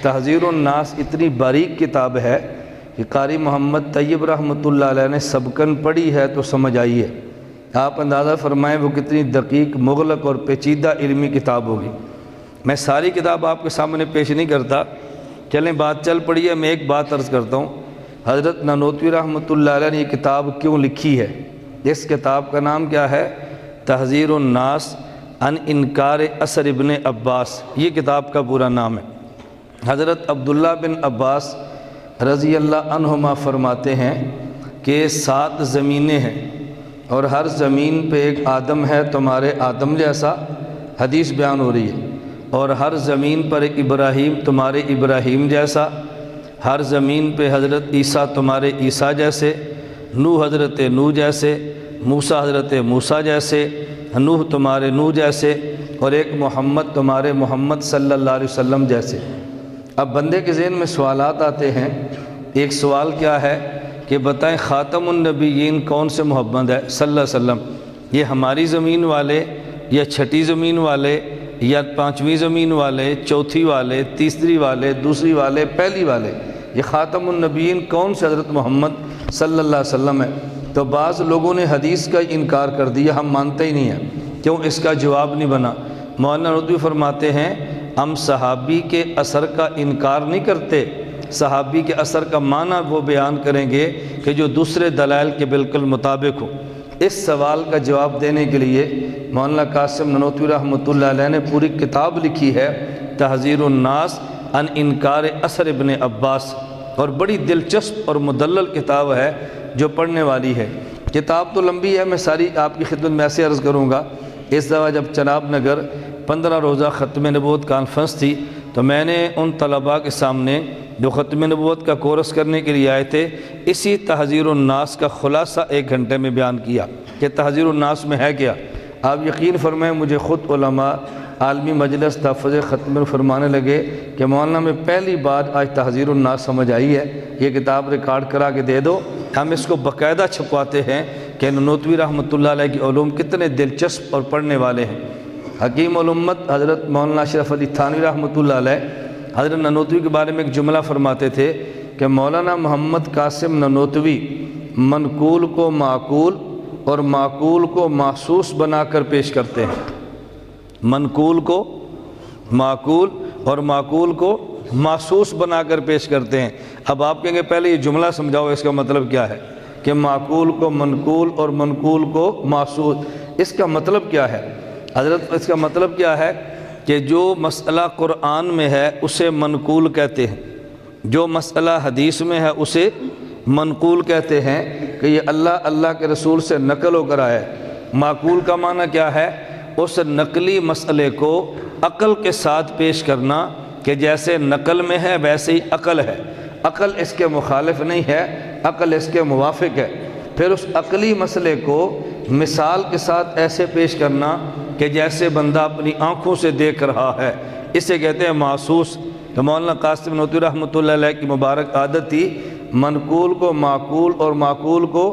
تحذیر الناس اتنی باریک کتاب ہے کہ قاری محمد طیب رحمۃ اللہ علیہ نے سبکن پڑھی ہے تو سمجھ آئی ہے۔ آپ اندازہ فرمائیں وہ کتنی دقیق، مغلق اور پیچیدہ علمی کتاب ہوگی۔ میں ساری کتاب آپ کے سامنے پیش نہیں کرتا، چلیں بات چل پڑی ہے، میں ایک بات عرض کرتا ہوں۔ حضرت نانوتوی رحمۃ اللہ علیہ نے یہ کتاب کیوں لکھی ہے؟ اس کتاب کا نام کیا ہے؟ تحذیر الناس عن انکار اثر ابن عباس، یہ کتاب کا پورا نام ہے۔ حضرت عبداللہ بن عباس رضی اللہ عنہما فرماتے ہیں کہ 7 زمینیں ہیں اور ہر زمین پہ ایک آدم ہے تمہارے آدم جیسا، حدیث بیان ہو رہی ہے، اور ہر زمین پر ایک ابراہیم تمہارے ابراہیم جیسا، ہر زمین پہ حضرت عیسیٰ تمہارے عیسیٰ جیسے، نوح حضرت نوح جیسے، موسیٰ حضرت موسیٰ جیسے، نوح تمہارے نوح جیسے، اور ایک محمد تمہارے محمد صلی اللہ علیہ وسلم جیسے۔ اب بندے کے ذہن میں سوالات آتے ہیں۔ ایک سوال کیا ہے کہ بتائیں خاتم النبیین کون سے محمد ہے صلی اللہ علیہ وسلم؟ یہ ہماری زمین والے یا چھٹی زمین والے یا 5ویں زمین والے، چوتھی والے، تیسری والے، دوسری والے، پہلی والے؟ یہ خاتم النبیین کون سے حضرت محمد صلی اللہ علیہ وسلم ہے؟ تو بعض لوگوں نے حدیث کا انکار کر دیا، ہم مانتے ہی نہیں ہیں۔ کیوں؟ اس کا جواب نہیں بنا۔ مولانا نانوتوی فرماتے ہیں ہم صحابی کے اثر کا انکار نہیں کرتے، صحابی کے اثر کا معنی وہ بیان کریں گے کہ جو دوسرے دلائل کے بالکل مطابق ہو۔ اس سوال کا جواب دینے کے لیے مولانا قاسم نانوتوی رحمۃ اللہ علیہ نے پوری کتاب لکھی ہے تحذیر الناس عن انکار اثر ابن عباس، اور بڑی دلچسپ اور مدلل کتاب ہے جو پڑھنے والی ہے۔ کتاب تو لمبی ہے، میں ساری آپ کی خدمت میں ایسے عرض کروں گا۔ اس دفعہ جب چناب نگر 15 روزہ ختم نبوت کانفرنس تھی تو میں نے ان طلباء کے سامنے جو ختم نبوت کا کورس کرنے کے لیے آئے تھے اسی تحذیر الناس کا خلاصہ 1 گھنٹے میں بیان کیا کہ تحذیر الناس میں ہے کیا۔ آپ یقین فرمائیں مجھے خود علماء عالمی مجلس تحفظ ختم فرمانے لگے کہ مولانا میں پہلی بار آج تحذیر الناس سمجھ آئی ہے، یہ کتاب ریکارڈ کرا کے دے دو۔ ہم اس کو باقاعدہ چھپواتے ہیں کہ نانوتوی رحمۃ اللہ علیہ کی علوم کتنے دلچسپ اور پڑھنے والے ہیں۔ حکیم الامت حضرت مولانا اشرف علی تھانوی رحمۃ اللہ علیہ حضرت نانوتوی کے بارے میں ایک جملہ فرماتے تھے کہ مولانا محمد قاسم نانوتوی منقول کو معقول اور معقول کو محسوس بنا کر پیش کرتے ہیں۔ منقول کو معقول اور معقول کو محسوس بنا کر پیش کرتے ہیں۔ اب آپ کہیں گے پہلے یہ جملہ سمجھاؤ اس کا مطلب کیا ہے کہ معقول کو منقول اور منقول کو محسوس، اس کا مطلب کیا ہے حضرت؟ اس کا مطلب کیا ہے کہ جو مسئلہ قرآن میں ہے اسے منقول کہتے ہیں، جو مسئلہ حدیث میں ہے اسے منقول کہتے ہیں کہ یہ اللہ کے رسول سے نقل ہو کر آیا ہے۔ معقول کا معنی کیا ہے؟ اس نقلی مسئلے کو عقل کے ساتھ پیش کرنا کہ جیسے نقل میں ہے ویسے ہی عقل ہے، عقل اس کے مخالف نہیں ہے، عقل اس کے موافق ہے۔ پھر اس عقلی مسئلے کو مثال کے ساتھ ایسے پیش کرنا کہ جیسے بندہ اپنی آنکھوں سے دیکھ رہا ہے، اسے کہتے ہیں محسوس۔ تو مولانا قاسم نانوتوی رحمۃ اللہ علیہ کی مبارک عادت تھی منقول کو معقول اور معقول کو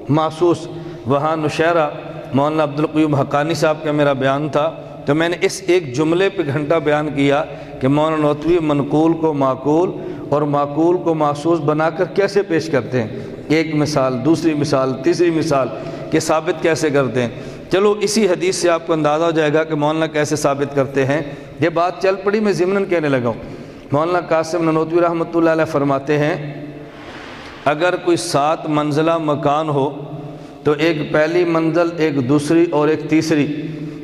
محسوس۔ وہاں نشیرہ مولانا عبدالقیوم حقانی صاحب کا میرا بیان تھا تو میں نے اس ایک جملے پہ گھنٹہ بیان کیا کہ مولانا نانوتوی منقول کو معقول اور معقول کو محسوس بنا کر کیسے پیش کرتے ہیں، ایک مثال، دوسری مثال، تیسری مثال، کہ ثابت کیسے کرتے ہیں۔ چلو اسی حدیث سے آپ کو اندازہ ہو جائے گا کہ مولانا کیسے ثابت کرتے ہیں۔ یہ بات چل پڑی، میں ضمناً کہنے لگا ہوں۔ مولانا قاسم نانوتوی رحمۃ اللہ علیہ فرماتے ہیں اگر کوئی 7 منزلہ مکان ہو تو ایک پہلی منزل، ایک دوسری اور ایک تیسری،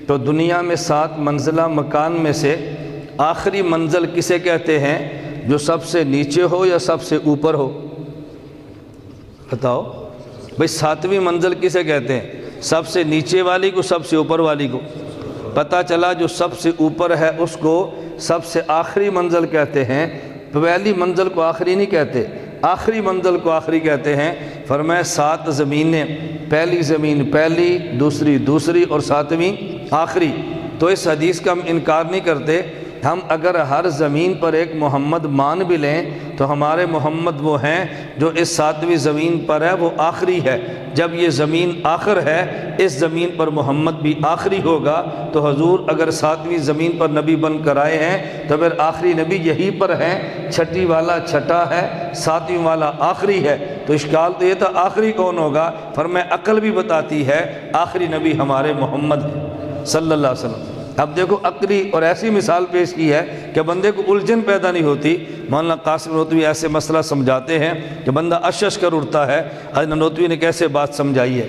تو دنیا میں 7 منزلہ مکان میں سے آخری منزل کسے کہتے ہیں؟ جو سب سے نیچے ہو یا سب سے اوپر ہو؟ بتاؤ بھئی 7ویں منزل کسے کہتے ہیں؟ سب سے نیچے والی کو، سب سے اوپر والی کو؟ پتہ چلا جو سب سے اوپر ہے اس کو سب سے آخری منزل کہتے ہیں، پہلی منزل کو آخری نہیں کہتے، آخری منزل کو آخری کہتے ہیں۔ فرمایا 7 زمینیں، پہلی زمین پہلی، دوسری دوسری اور 7ویں آخری۔ تو اس حدیث کا ہم انکار نہیں کرتے ہم اگر ہر زمین پر ایک محمد مان بھی لیں تو ہمارے محمد وہ ہیں جو اس ساتویں زمین پر ہے، وہ آخری ہے۔ جب یہ زمین آخر ہے، اس زمین پر محمد بھی آخری ہوگا، تو حضور اگر ساتویں زمین پر نبی بن کر آئے ہیں تو پھر آخری نبی یہی پر ہیں، چھٹی والا چھٹا ہے، ساتویں والا آخری ہے۔ تو اشکال تو یہ تھا آخری کون ہوگا؟ فرمایا عقل بھی بتاتی ہے آخری نبی ہمارے محمد ہیں صلی اللہ علیہ وسلم۔ اب دیکھو عقلی اور ایسی مثال پیش کی ہے کہ بندے کو الجھن پیدا نہیں ہوتی۔ مولانا قاسم نانوتوی ایسے مسئلہ سمجھاتے ہیں کہ بندہ اشش کر اٹھتا ہے، حضرت نانوتوی نے کیسے بات سمجھائی ہے۔